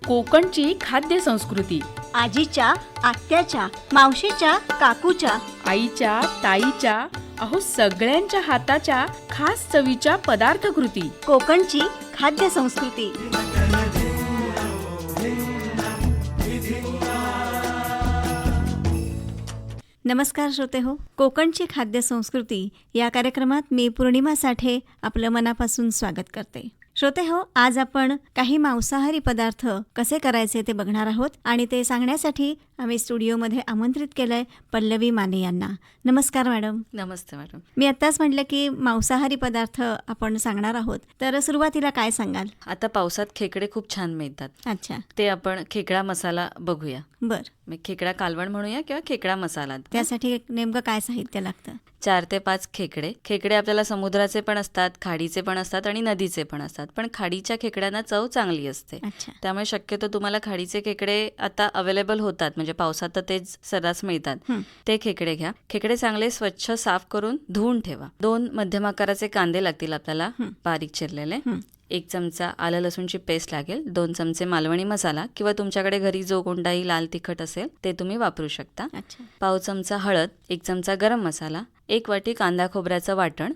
कोकणची खाद्य संस्कृती आजीच्या, आत्याच्या, मावशीच्या, काकूच्या, आईच्या, ताईच्या, अहो सगळ्यांच्या हाताच्या खास चवीच्या पदार्थकृती. कोकणची खाद्य संस्कृती. नमस्कार श्रोते हो, कोकणची खाद्य संस्कृती या कार्यक्रमात मी पूर्णिमा साठे आपलं मनापासून स्वागत करते. श्रोते हो, आज आपण काही मांसाहारी पदार्थ कसे करायचे ते बघणार आहोत आणि ते सांगण्यासाठी आम्ही स्टुडिओमध्ये आमंत्रित केलंय पल्लवी माने यांना. नमस्कार मॅडम. नमस्ते मॅडम. मी आत्ताच म्हटलं की मांसाहारी पदार्थ आपण सांगणार आहोत, तर सुरुवातीला काय सांगाल? आता पावसात खेकडे खूप छान मिळतात. अच्छा, ते आपण खेकडा मसाला बघूया. बर. मग खेकडा कालवण म्हणूया किंवा खेकडा मसाला. त्यासाठी नेमकं काय साहित्य लागतं? 4 ते 5 खेकडे आपल्याला समुद्राचे पण असतात, खाडीचे पण असतात आणि नदीचे पण असतात. पण खाडीच्या खेकड्यांना चव चांगली असते. अच्छा, त्यामुळे शक्यतो तुम्हाला खाडीचे खेकडे आता अवेलेबल होतात, म्हणजे पावसात तर तेच सर्रास मिळतात. ते खेकडे घ्या. खेकडे चांगले स्वच्छ साफ करून धुवून ठेवा. 2 मध्यम आकाराचे कांदे लागतील आपल्याला, बारीक चिरलेले. 1 चमचा आलं लसूणची पेस्ट लागेल. 2 चमचे मालवणी मसाला किंवा तुमच्याकडे घरी जो कोणताही लाल तिखट असेल ते तुम्ही वापरू शकता. अच्छा, पाव चमचा हळद, 1 चमचा गरम मसाला, 1 वाटी कांदा खोबऱ्याचं वाटण,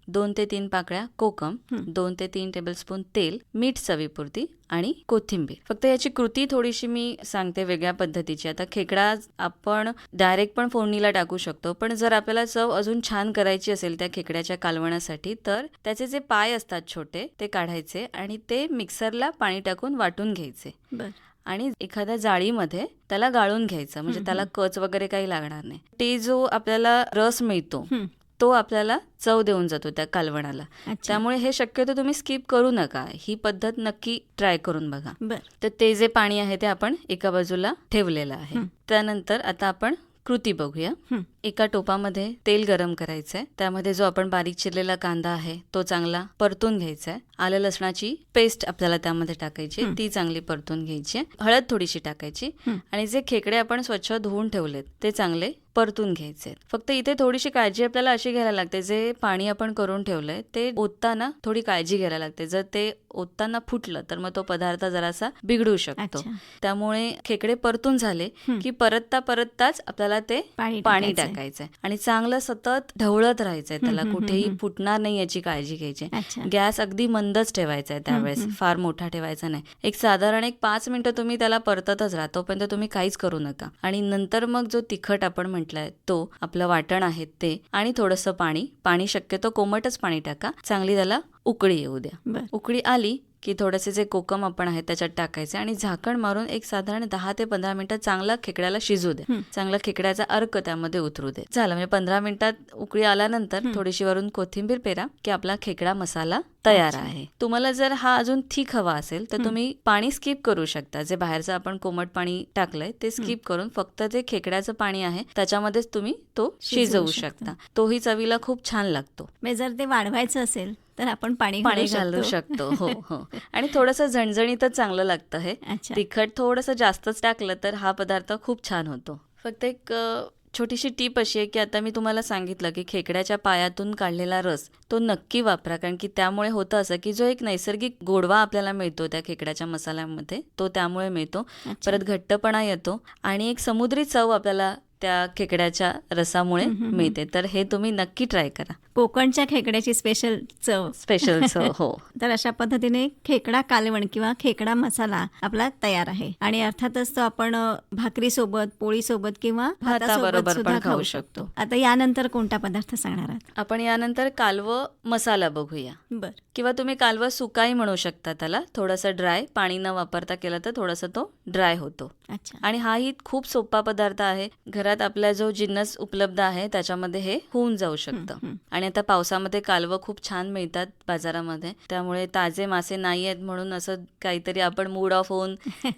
2 ते 3 पाकळ्या कोकम, 2 ते 3 टेबलस्पून तेल, मीठ चवीपुरती आणि कोथिंबीर. फक्त याची कृती थोडीशी मी सांगते वेगळ्या पद्धतीची. आता खेकडा आपण डायरेक्ट पण फोडणीला टाकू शकतो, पण जर आपल्याला चव अजून छान करायची असेल त्या खेकड्याच्या कालवणासाठी, तर त्याचे जे पाय असतात छोटे ते काढायचे आणि ते मिक्सरला पाणी टाकून वाटून घ्यायचे. बर. आणि एखाद्या जाळीमध्ये त्याला गाळून घ्यायचं, म्हणजे त्याला कच वगैरे काही लागणार नाही. ते जो आपल्याला रस मिळतो तो आपल्याला चव देऊन जातो त्या कालवणाला. त्यामुळे हे शक्यतो तुम्ही स्किप करू नका. ही पद्धत नक्की ट्राय करून बघा. तर ते जे पाणी आहे ते आपण एका बाजूला ठेवलेलं आहे. त्यानंतर आता आपण कृती बघूया. एका टोपामध्ये तेल गरम करायचंय. त्यामध्ये जो आपण बारीक चिरलेला कांदा आहे तो चांगला परतून घ्यायचा आहे. आलं लसणाची पेस्ट आपल्याला त्यामध्ये टाकायची, ती चांगली परतून घ्यायची. हळद थोडीशी टाकायची आणि जे खेकडे आपण स्वच्छ धुवून ठेवलेत ते चांगले परतून घ्यायचे. फक्त इथे थोडीशी काळजी आपल्याला अशी घ्यायला लागते, जे पाणी आपण करून ठेवलंय ते ओतताना थोडी काळजी घ्यायला लागते. जर ते ओतताना फुटलं तर मग तो पदार्थ जरासा बिघडू शकतो. त्यामुळे खेकडे परतून झाले की परतताच आपल्याला ते पाणी टाकायचंय आणि चांगलं सतत ढवळत राहायचंय. त्याला कुठेही फुटणार नाही याची काळजी घ्यायची. गॅस अगदी मंदच ठेवायचा आहे त्यावेळेस, फार मोठा ठेवायचा नाही. साधारण 5 मिनिटं तुम्ही त्याला परततच राहा, तोपर्यंत तुम्ही काहीच करू नका. आणि नंतर मग जो तिखट आपण म्हटलंय तो, आपलं वाटण आहे ते, आणि थोडंसं पाणी शक्यतो कोमटच पाणी टाका. चांगली त्याला उकळी येऊ द्या. उकळी आली की थोडेसे जे कोकम आपण आहे त्याच्यात टाकायचे आणि झाकण मारून साधारण 10 ते 15 मिनिटं चांगला खेकड्याला शिजू दे. चांगला खेकड्याचा अर्क त्यामध्ये उतरू दे. झालं, म्हणजे 15 मिनिटात उकळी आल्यानंतर थोडीशी वरून कोथिंबीर पेरा की आपला खेकडा मसाला तयार आहे. तुम्हाला जर हा अजून थिक हवा असेल तर तुम्ही पाणी स्किप करू शकता. जे बाहेरचं आपण कोमट पाणी टाकलंय ते स्किप करून फक्त जे खेकड्याचं पाणी आहे त्याच्यामध्येच तुम्ही तो शिजवू शकता. तोही चवीला खूप छान लागतो. जर ते वाढवायचं असेल तर आपण पाणी घालू शकतो. हो हो. आणि थोडंसं झणझणीतच चांगलं लागतं हे. तिखट थोडंसं जास्तच टाकलं तर हा पदार्थ खूप छान होतो. फक्त एक छोटीशी टीप अशी आहे की आता मी तुम्हाला सांगितलं की खेकड्याच्या पायातून काढलेला रस तो नक्की वापरा, कारण की त्यामुळे होतं असं की जो एक नैसर्गिक गोडवा आपल्याला मिळतो त्या खेकड्याच्या मसाल्यामध्ये तो त्यामुळे मिळतो. परत घट्टपणा येतो आणि एक समुद्री चव आपल्याला त्या खेकड्याच्या रसामुळे मिळते. तर हे तुम्ही नक्की ट्राय करा. कोकणच्या खेकड्याची स्पेशल चव. हो. तर अशा पद्धतीने खेकडा कालवण किंवा खेकडा मसाला आपला तयार आहे आणि अर्थातच तो आपण भाकरी सोबत, पोळी सोबत किंवा भाताबरोबर पण खाऊ शकतो. आता यानंतर कोणता पदार्थ सांगणार आहात? आपण यानंतर कालवं मसाला बघूया. बर. किंवा तुम्ही कालवं सुकाई म्हणू शकता त्याला. थोडंसं ड्राय, पाणी न वापरता केलं तर थोडासा तो ड्राय होतो. अच्छा. आणि हाही खूप सोपा पदार्थ आहे. घरात आपला जो जिन्नस उपलब्ध आहे त्याच्यामध्ये हे होऊन जाऊ शकतं. आणि आता पावसामध्ये कालवं खूप छान मिळतात बाजारामध्ये, त्यामुळे ताजे मासे नाही आहेत म्हणून असं काहीतरी आपण मूड ऑफ होऊन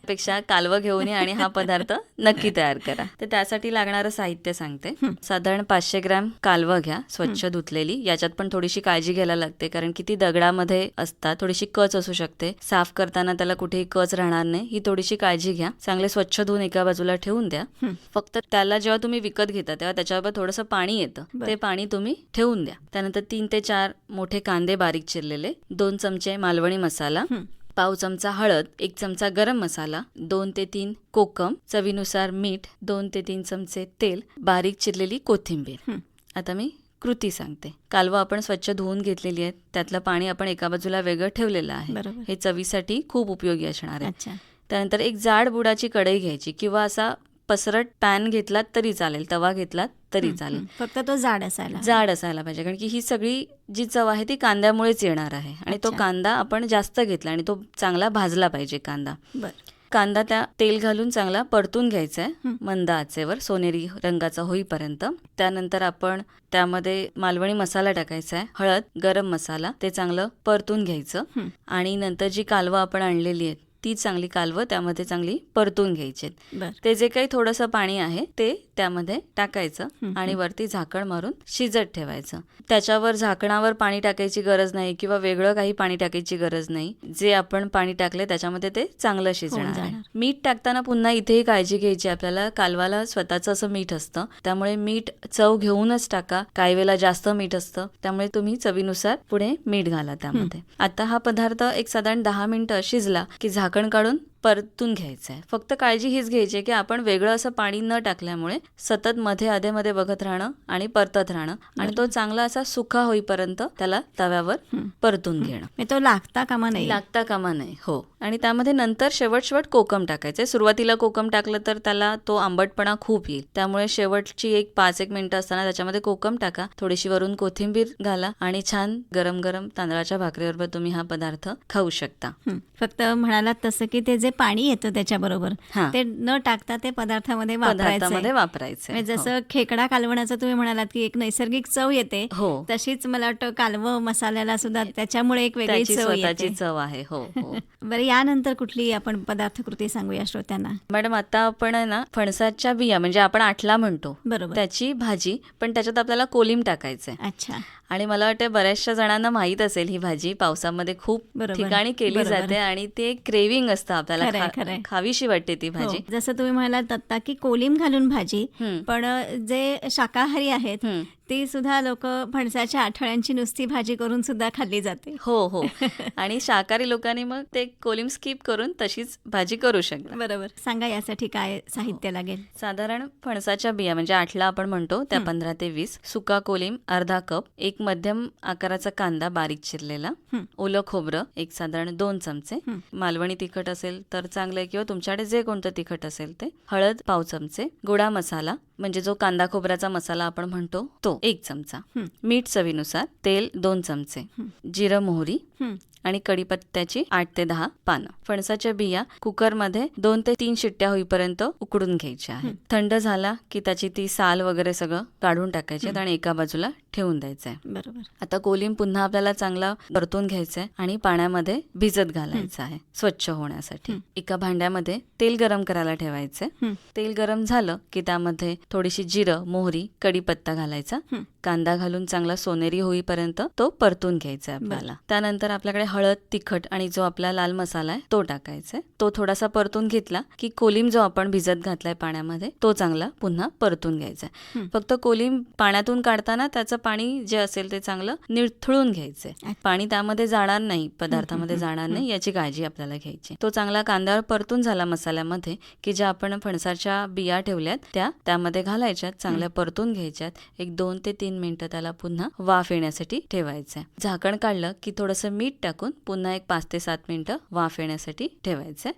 पेक्षा कालवं घेऊन ये आणि हा पदार्थ नक्की तयार करा. तर त्यासाठी लागणारं साहित्य सांगते. साधारण 500 ग्रॅम कालवं घ्या, स्वच्छ धुतलेली. याच्यात पण थोडीशी काळजी घ्यायला लागते कारण की ती दगडामध्ये असतात, थोडीशी कच असू शकते. साफ करताना त्याला कुठेही कच राहणार नाही, ही थोडीशी काळजी घ्या. चांगले स्वच्छ धुवून एका बाजूला ठेवून द्या. फक्त त्याला जेव्हा तुम्ही विकत घेता तेव्हा त्याच्यावर थोडंसं पाणी येतं, ते पाणी तुम्ही ठेवून द्या. त्यानंतर 3 ते 4 मोठे कांदे बारीक चिरलेले, 2 चमचे मालवणी मसाला, पाव चमचा हळद, 1 चमचा गरम मसाला, 2 ते 3 कोकम, चवीनुसार मीठ, 2 ते 3 चमचे तेल, बारीक चिरलेली कोथिंबीर. आता मी कृती सांगते. कालवं आपण स्वच्छ धुवून घेतलेली आहेत, त्यातलं पाणी आपण एका बाजूला वेगळं ठेवलेलं आहे. हे चवीसाठी खूप उपयोगी असणार आहे. त्यानंतर एक जाड बुडाची कढई घ्यायची किंवा असा पसरट पॅन घेतलात तरी चालेल, तवा घेतलात तरी चालेल, फक्त तो जाड असायला पाहिजे. कारण की ही सगळी जी चव आहे ती कांद्यामुळेच येणार आहे. आणि तो कांदा आपण जास्त घेतला आणि तो चांगला भाजला पाहिजे कांदा. कांदा त्या तेल घालून चांगला परतून घ्यायचा आहे मंद आचेवर, सोनेरी रंगाचा होईपर्यंत. त्यानंतर आपण त्यामध्ये मालवणी मसाला टाकायचा आहे, हळद, गरम मसाला, ते चांगलं परतून घ्यायचं. आणि नंतर जी कालवं आपण आणलेली आहेत ती चांगली कालवं त्यामध्ये चांगली परतून घ्यायची. ते जे काही थोडंसं पाणी आहे ते त्यामध्ये टाकायचं आणि वरती झाकण मारून शिजत ठेवायचं. त्याच्यावर झाकणावर पाणी टाकायची गरज नाही किंवा वेगळं काही पाणी टाकायची गरज नाही. जे आपण पाणी टाकले त्याच्यामध्ये ते चांगलं शिजणार आहे. मीठ टाकताना पुन्हा इथेही काळजी घ्यायची आपल्याला. कालवाला स्वतःचं असं मीठ असतं, त्यामुळे मीठ चव घेऊनच टाका. काही वेळेला जास्त मीठ असतं, त्यामुळे तुम्ही चवीनुसार पुढे मीठ घाला त्यामध्ये. आता हा पदार्थ एक साधारण 10 मिनिटं शिजला की झाकण काढून परतून घ्यायचं आहे. फक्त काळजी हीच घ्यायची आहे की आपण वेगळं असं पाणी न टाकल्यामुळे सतत मध्ये अधेमध्ये बघत राहणं आणि परतत राहणं आणि तो चांगला असा सुका होईपर्यंत त्याला तव्यावर परतून घेणं. तो लागता कामा नाही. हो. आणि त्यामध्ये नंतर शेवट कोकम टाकायचे. सुरुवातीला कोकम टाकलं तर त्याला तो आंबटपणा खूप येईल, त्यामुळे शेवटची 5-1 मिनिटं असताना त्याच्यामध्ये कोकम टाका, थोडीशी वरून कोथिंबीर घाला आणि छान गरम गरम तांदळाच्या भाकरीबरोबर तुम्ही हा पदार्थ खाऊ शकता. फक्त म्हणालात तसं की ते जे पाणी येतं त्याच्याबरोबर ते न टाकता ते पदार्थामध्ये वापरायचं. जसं खेकडा कालवणाचं तुम्ही म्हणालात की एक नैसर्गिक चव येते, तशीच मला वाटतं कालवं मसाल्याला सुद्धा त्याच्यामुळे एक वेगळी चव आहे. हो. बरं, यानंतर कुठली आपण पदार्थ कृती सांगूया श्रोत्यांना? मॅडम, आता आपण ना फणसाच्या बिया म्हणजे आपण आठला म्हणतो, बरोबर, त्याची भाजी, पण त्याच्यात आपल्याला कोलिम टाकायचंय. अच्छा. आणि मला वाटतं बऱ्याचशा जणांना माहित असेल ही भाजी पावसामध्ये खूप ठिकाणी केली जाते आणि ते क्रेविंग असतं आपल्याला, खावीशी वाटते ती भाजी. जसं तुम्ही म्हणालात आता की कोलिम घालून भाजी, पण जे शाकाहारी आहेत ती सुद्धा लोक फणसाच्या आठवड्यांची नुसती भाजी करून सुद्धा खाल्ली जाते. हो. आणि शाकाहारी लोकांनी मग ते कोलिम स्किप करून तशीच भाजी करू शकतात. बरोबर. सांगा यासाठी काय साहित्य लागेल? साधारण फणसाच्या बिया म्हणजे आठला आपण म्हणतो त्या 15 ते 20, सुका कोलिम अर्धा कप, एक मध्यम आकाराचा कांदा बारीक चिरलेला, ओलं खोबरं एक साधारण 2 चमचे, मालवणी तिखट असेल तर चांगलं किंवा तुमच्याकडे जे कोणतं तिखट असेल ते, हळद पाव चमचे, गोडा मसाला म्हणजे जो कांदा खोबऱ्याचा मसाला आपण म्हणतो तो 1 चमचा, मीठ चवीनुसार, तेल 2 चमचे, जिरं मोहरी आणि कढीपत्त्याची 8 ते 10 पानं. फणसाच्या बिया कुकरमध्ये 2 ते 3 शिट्ट्या होईपर्यंत उकडून घ्यायच्या आहेत. थंड झाला की त्याची ती साल वगैरे सगळं काढून टाकायचे आणि एका बाजूला ठेवून द्यायचंय. बरोबर. आता कोलिम पुन्हा आपल्याला चांगला परतून घ्यायचंय आणि पाण्यामध्ये भिजत घालायचं आहे स्वच्छ होण्यासाठी. एका भांड्यामध्ये तेल गरम करायला ठेवायचंय. तेल गरम झालं की त्यामध्ये थोडीशी जिरं, मोहरी, कढीपत्ता घालायचा. कांदा घालून चांगला सोनेरी होईपर्यंत तो परतून घ्यायचा आपल्याला. त्यानंतर आपल्याकडे हळद, तिखट आणि जो आपला लाल मसाला आहे तो टाकायचा. तो थोडासा परतून घेतला की कोलिम जो आपण भिजत घातलाय पाण्यामध्ये तो चांगला पुन्हा परतून घ्यायचा. फक्त कोलिम पाण्यातून काढताना त्याचं पाणी जे असेल ते चांगलं निथळून घ्यायचंय. पाणी त्यामध्ये जाणार नाही, पदार्थामध्ये जाणार नाही, याची काळजी आपल्याला घ्यायची. तो चांगला कांद्यावर परतून झाला मसाल्यामध्ये की ज्या आपण फणसाच्या बिया ठेवल्यात त्यामध्ये घालायच्यात, चांगल्या परतून घ्यायच्यात. एक 2 ते 3 मिनिटं त्याला पुन्हा वाफ येण्यासाठी ठेवायचंय. झाकण काढलं की थोडंसं मीठ टाकून पुन्हा एक 5 ते 7 मिनिटं वाफ येण्यासाठी ठेवायचंय.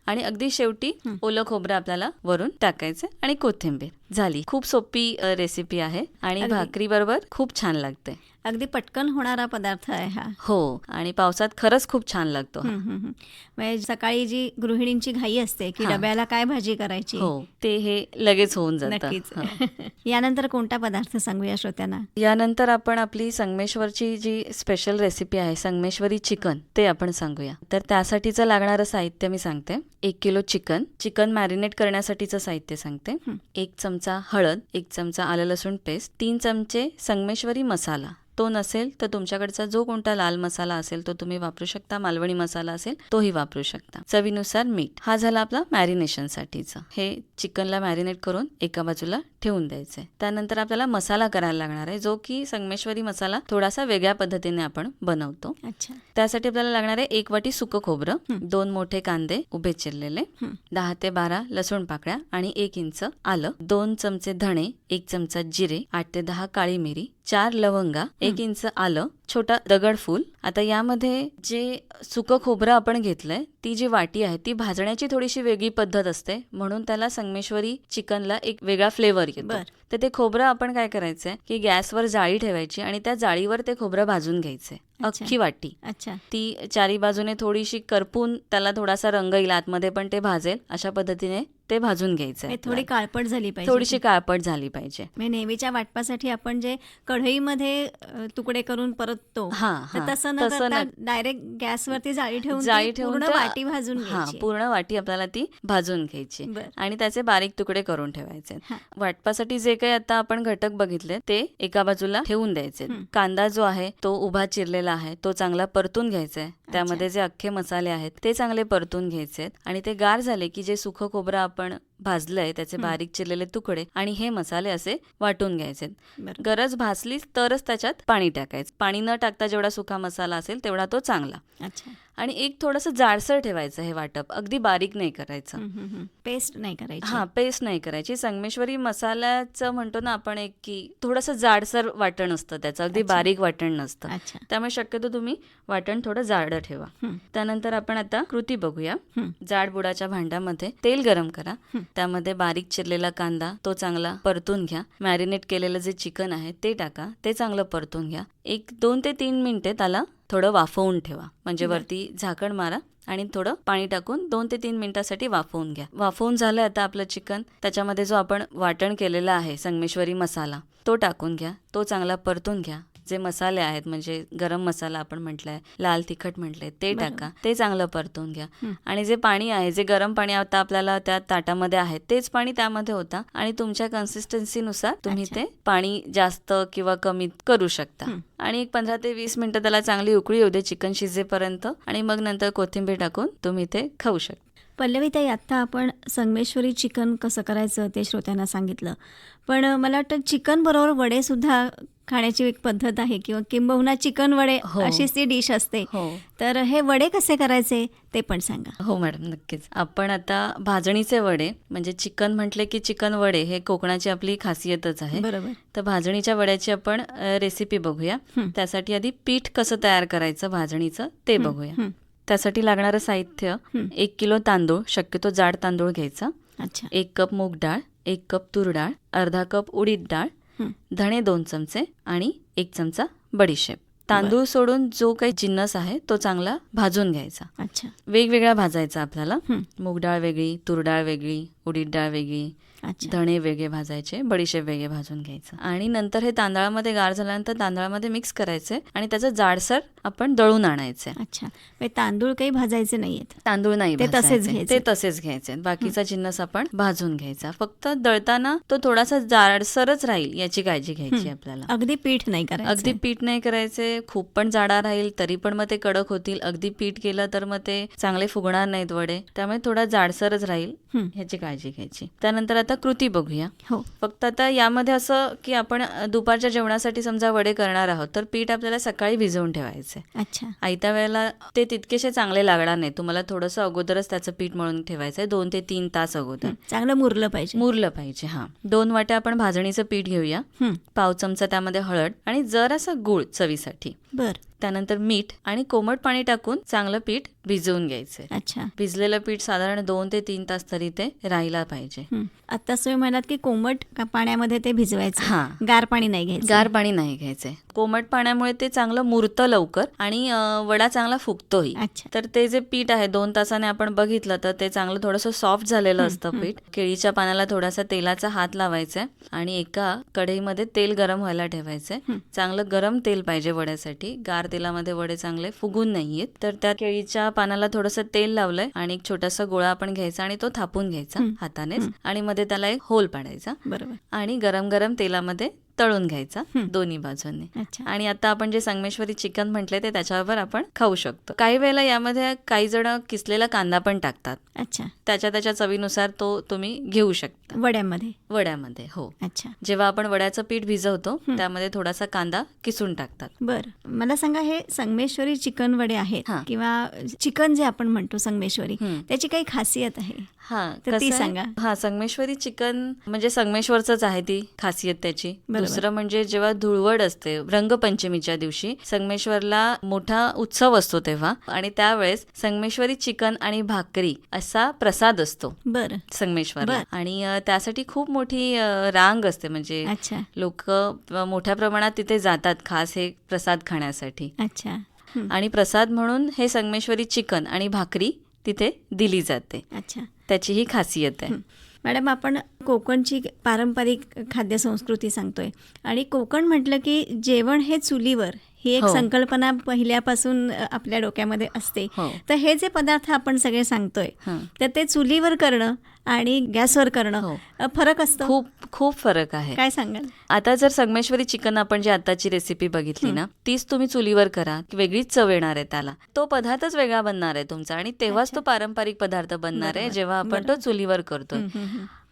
आणि अगदी शेवटी ओलं खोबरं आपल्याला वरून टाकायचं आणि कोथिंबीर. झाली. खूप सोपी रेसिपी आहे आणि भाकरी बरोबर खूप छान लागते. अगदी पटकन होणारा पदार्थ आहे हा. हो, आणि पावसात खरंच खूप छान लागतो. म्हणजे सकाळी जी गृहिणींची घाई असते की डब्याला काय भाजी करायची, ते हे लगेच होऊन जातं. नक्कीच. यानंतर कोणता पदार्थ सांगूया श्रोत्यांना? यानंतर आपण आपली संगमेश्वरची जी स्पेशल रेसिपी आहे संगमेश्वरी चिकन, ते आपण सांगूया. तर त्यासाठीचं लागणारं साहित्य मी सांगते. 1 किलो चिकन मॅरिनेट करण्यासाठीचं साहित्य सांगते. 1 चमचा हळद, 1 चमचा आलं लसूण पेस्ट, 3 चमचे संगमेश्वरी मसाला, तो नसेल तर तुमच्याकडचा जो कोणता लाल मसाला असेल तो तुम्ही वापरू शकता, मालवणी मसाला असेल तोही वापरू शकता. चवीनुसार मीठ. हा झाला आपला मॅरिनेशनसाठीचा. हे चिकनला मॅरिनेट करून एका बाजूला ठेवून द्यायचंय. त्यानंतर आपल्याला मसाला करायला लागणार आहे, जो की संगमेश्वरी मसाला थोडासा वेगळ्या पद्धतीने आपण बनवतो. अच्छा. त्यासाठी आपल्याला लागणार आहे 1 वाटी सुकं खोबरं, 2 मोठे कांदे उभे चिरलेले, 10 ते 12 लसूण पाकळ्या आणि 1 इंच आलं, 2 चमचे धणे, 1 चमचा जिरे, 8 ते 10 काळी मिरी, 4 लवंगा, 1 इंच आलं, छोटा दगडफूल. आता यामध्ये जे सुकं खोबरं आपण घेतलंय, ती जी वाटी आहे ती भाजण्याची थोडीशी वेगळी पद्धत असते, म्हणून त्याला संगमेश्वरी चिकनला एक वेगळा फ्लेवर येतो. तर ते खोबरं आपण काय करायचंय की गॅसवर जाळी ठेवायची आणि त्या जाळीवर ते खोबरं भाजून घ्यायचंय. अख्खी वाटी. अच्छा. ती चारी बाजूने थोडीशी करपून त्याला थोडासा रंग येईल आतमध्ये पण ते भाजेल अशा पद्धतीने ते भाजून घ्यायचंय. थोडी काळपट झाली पाहिजे. थोडीशी काळपट झाली पाहिजे. नेहमीच्या वाटपासाठी आपण जे कढईमध्ये तुकडे करून परततो तसं न करता डायरेक्ट गॅसवरती जाळी ठेवून वाटी भाजून घ्यायची. पूर्ण वाटी आपल्याला ती भाजून घ्यायची आणि त्याचे बारीक तुकडे करून ठेवायचे. वाटपासाठी जे काही आता आपण घटक बघितले ते एका बाजूला ठेवून द्यायचे. कांदा जो आहे तो उभा चिरलेला आहे, तो चांगला परतून घ्यायचा आहे. त्यामध्ये जे अख्खे मसाले आहेत ते चांगले परतून घ्यायचे आणि ते गार झाले की जे सुकं खोबरं आपण भाजलंय त्याचे बारीक चिरलेले तुकडे आणि हे मसाले असे वाटून घ्यायचे. गरज भासलीच तरच त्याच्यात पाणी टाकायचं. पाणी न टाकता जेवढा सुका मसाला असेल तेवढा तो चांगला. आणि एक थोडंसं जाडसर ठेवायचं हे वाटप, अगदी बारीक नाही करायचं. पेस्ट नाही करायची. पेस्ट नाही करायची. संगमेश्वरी मसाल्याचं म्हणतो ना आपण एक की थोडंसं जाडसर वाटण असतं त्याचं, अगदी बारीक वाटण नसतं. त्यामुळे शक्यतो तुम्ही वाटण थोडं जाड ठेवा. त्यानंतर आपण आता कृती बघूया. जाड बुडाच्या भांड्यामध्ये तेल गरम करा. त्यामध्ये बारीक चिरलेला कांदा तो चांगला परतून घ्या. मॅरिनेट केलेलं जे चिकन आहे ते टाका, ते चांगलं परतून घ्या. 2 ते 3 मिनिटे त्याला थोडं वाफवून ठेवा. म्हणजे वरती झाकण मारा आणि थोडं पाणी टाकून 2 ते 3 मिनिटासाठी वाफवून घ्या. वाफवून झालं आता आपलं चिकन. त्याच्यामध्ये जो आपण वाटण केलेला आहे संगमेश्वरी मसाला तो टाकून घ्या. तो चांगला परतून घ्या. जे मसाले आहेत म्हणजे गरम मसाला आपण म्हटलंय, लाल तिखट म्हटलंय, ते टाका. ते चांगलं परतून घ्या. आणि जे पाणी आहे, जे गरम पाणी आता आपल्याला त्या ताटामध्ये आहे तेच पाणी त्यामध्ये होता आणि तुमच्या कन्सिस्टन्सीनुसार तुम्ही ते पाणी जास्त किंवा कमी करू शकता. आणि एक 15 ते 20 मिनिटं त्याला चांगली उकळी येऊ दे चिकन शिजेपर्यंत आणि मग नंतर कोथिंबीर टाकून तुम्ही ते खाऊ शकता. पल्लवीताई, आत्ता आपण संगमेश्वरी चिकन कसं करायचं ते श्रोत्यांना सांगितलं, पण मला वाटतं चिकन बरोबर वडे सुद्धा खाण्याची एक पद्धत आहे किंवा किंबहुना चिकन वडे अशीच ती डिश असते. तर हे वडे कसे करायचे ते पण सांगा. हो मॅडम, नक्कीच. आपण आता भाजणीचे वडे म्हणजे चिकन म्हटले की चिकन वडे हे कोकणाची आपली खासियतच आहे. बरोबर. तर भाजणीच्या वड्याची आपण रेसिपी बघूया. त्यासाठी आधी पीठ कसं तयार करायचं भाजणीचं ते बघूया. त्यासाठी लागणारं साहित्य 1 किलो तांदूळ, शक्यतो जाड तांदूळ घ्यायचा. 1 कप मूग डाळ, 1 कप तूर डाळ, अर्धा कप उडीद डाळ, धणे 2 चमचे आणि 1 चमचा बडीशेप. तांदूळ सोडून जो काही जिन्नस आहे तो चांगला भाजून घ्यायचा. वेगवेगळा भाजायचा आपल्याला. मूग डाळ वेगळी, तूर डाळ वेगळी, उडीद डाळ वेगळी, धणे वेगळे भाजायचे, बडीशेप वेगळे भाजून घ्यायचं. आणि नंतर हे तांदळामध्ये गार झाल्यानंतर तांदळामध्ये मिक्स करायचे आणि त्याचं जाडसर आपण दळून आणायचे. तांदूळ काही भाजायचे नाहीयेत. तांदूळ नाही, ते तसेच घ्यायचे. बाकीचा जिन्नस आपण भाजून घ्यायचा. फक्त दळताना तो थोडासा जाडसरच राहील याची काळजी घ्यायची आपल्याला. अगदी पीठ नाही करायचं. अगदी पीठ नाही करायचे. खूप पण जाडा राहील तरी पण मग ते कडक होतील. अगदी पीठ केलं तर मग ते चांगले फुगणार नाहीत वडे. त्यामुळे थोडा जाडसरच राहील ह्याची काळजी घ्यायची. त्यानंतर आता कृती बघूया. फक्त आता यामध्ये असं की आपण दुपारच्या जेवणासाठी समजा वडे करणार आहोत तर पीठ आपल्याला सकाळी भिजवून ठेवायचे. आयत्या वेळेला ते तितकेसे चांगले लागणार नाही. तुम्हाला थोडंसं अगोदरच त्याचं पीठ मळून ठेवायचंय 2 ते 3 तास अगोदर. चांगलं मुरलं पाहिजे. 2 वाट्या आपण भाजणीचं पीठ घेऊया. पाव चमचा त्यामध्ये हळद आणि जरासा गूळ चवीसाठी. त्यानंतर मीठ आणि कोमट पाणी टाकून चांगलं पीठ भिजवून घ्यायचंय. भिजलेलं पीठ साधारण 2 ते 3 तास तरी ते राहायला पाहिजे. आता तुम्ही म्हणालात की कोमट पाण्यामध्ये ते भिजवायचं, गार पाणी नाही घ्यायचं. गार पाणी नाही घ्यायचंय. कोमट पाण्यामुळे ते चांगलं मुरतं लवकर आणि वडा चांगला फुगतोही. तर ते जे पीठ आहे 2 तासाने आपण बघितलं तर ते चांगलं थोडंसं सॉफ्ट झालेलं असतं पीठ. केळीच्या पानाला थोडासा तेलाचा हात लावायचा आणि एका कढईमध्ये तेल गरम व्हायला ठेवायचंय. चांगलं गरम तेल पाहिजे वड्यासाठी. गार तेलामध्ये वडे चांगले फुगून नाहीयेत. तर त्या केळीच्या पानाला थोडंसं तेल लावलंय आणि एक छोटासा गोळा आपण घ्यायचा आणि तो थापून घ्यायचा हातानेच आणि मध्ये त्याला एक होल पाडायचा. बरोबर. आणि गरम गरम तेलामध्ये तळून घ्यायचा दोन्ही बाजूंनी. अच्छा. आणि आता आपण जे संगमेश्वरी चिकन म्हटले ते त्याच्यावर आपण खाऊ शकतो. काही वेळेला यामध्ये काही जण किसलेला कांदा पण टाकतात. अच्छा. त्याच्या चवीनुसार तो तुम्ही घेऊ शकता वड्यामध्ये. हो. अच्छा. जेव्हा आपण वड्याचं पीठ भिजवतो त्यामध्ये थोडासा कांदा किसून टाकतात. बरं, मला सांगा, हे संगमेश्वरी चिकन वडे आहेत किंवा चिकन जे आपण म्हणतो संगमेश्वरी, त्याची काही खासियत आहे? तर ती सांगा. संगमेश्वरी चिकन म्हणजे संगमेश्वरच आहे ती खासियत त्याची. दुसरं म्हणजे जेव्हा धुळवड असते रंगपंचमीच्या दिवशी, संगमेश्वरला मोठा उत्सव असतो तेव्हा, आणि त्यावेळेस संगमेश्वरी चिकन आणि भाकरी असा प्रसाद असतो संगमेश्वरला. आणि त्यासाठी खूप मोठी रांग असते, म्हणजे लोक मोठ्या प्रमाणात तिथे जातात खास हे प्रसाद खाण्यासाठी. अच्छा. आणि प्रसाद म्हणून हे संगमेश्वरी चिकन आणि भाकरी तिथे दिली जाते. अच्छा. त्याची ही खासियत आहे. मॅडम, आपण कोकणची पारंपरिक खाद्य संस्कृती सांगतोय, आणि कोकण म्हटलं की जेवण हे चुलीवर, ही एक संकल्पना पहिल्यापासून आपल्या डोक्यामध्ये असते. तर हे जे पदार्थ आपण सगळे सांगतोय, तर ते चुलीवर करणं आणि गॅसवर करणं फरक असतो? खूप फरक आहे. काय सांगाल? आता जर संगमेश्वरी चिकन आपण जी आताची रेसिपी बघितली ना, तीच तुम्ही चुलीवर करा, वेगळीच चव येणार आहे त्याला. तो पदार्थच वेगळा बनणार आहे तुमचा, आणि तेव्हाच तो पारंपरिक पदार्थ बनणार आहे जेव्हा आपण तो चुलीवर करतो.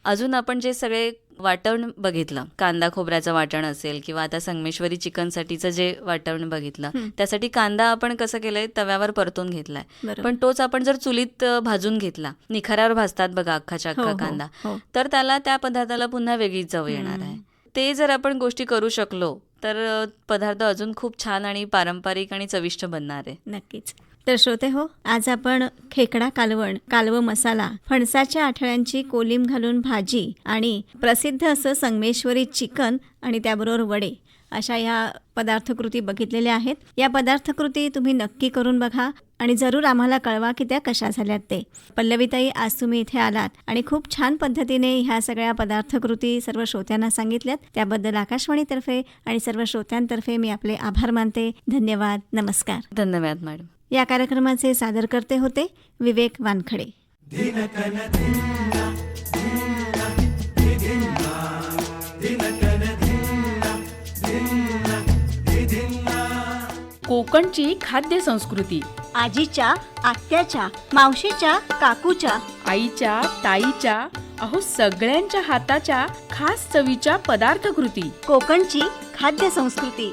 अजून आपण जे सगळे वाटण बघितलं, कांदा खोबऱ्याचं वाटण असेल, किंवा आता संगमेश्वरी चिकनसाठीचं जे वाटण बघितलं, त्यासाठी कांदा आपण कसं केलंय, तव्यावर परतून घेतलाय. पण तोच आपण जर चुलीत भाजून घेतला, निखाऱ्यावर भाजतात बघा अख्खाच्या अख्खा कांदा, तर त्याला त्या पदार्थाला पुन्हा वेगळी चव येणार आहे. ते जर आपण गोष्टी करू शकलो तर पदार्थ अजून खूप छान आणि पारंपरिक आणि चविष्ट बनणार आहे. नक्कीच. तर श्रोते हो, आज आपण खेकडा कालवण, कालवं मसाला, फणसाच्या आठळ्यांची कोलिम घालून भाजी आणि प्रसिद्ध असं संगमेश्वरी चिकन आणि त्याबरोबर वडे, अशा ह्या पदार्थकृती बघितलेल्या आहेत. या पदार्थकृती तुम्ही नक्की करून बघा आणि जरूर आम्हाला कळवा की त्या कशा झाल्यात ते. पल्लवीताई, आज तुम्ही इथे आलात आणि खूप छान पद्धतीने ह्या सगळ्या पदार्थकृती सर्व श्रोत्यांना सांगितल्यात. त्याबद्दल आकाशवाणीतर्फे आणि सर्व श्रोत्यांतर्फे मी आपले आभार मानते. धन्यवाद. नमस्कार. धन्यवाद मॅडम. या कार्यक्रमाचे सादरकर्ते होते विवेक वानखडे. कोकणची खाद्य संस्कृती, आजीच्या, आत्याच्या, मावशीच्या, काकूच्या, आईच्या, ताईच्या, अहो सगळ्यांच्या हाताच्या खास चवीच्या पदार्थकृती. कोकणची खाद्य संस्कृती.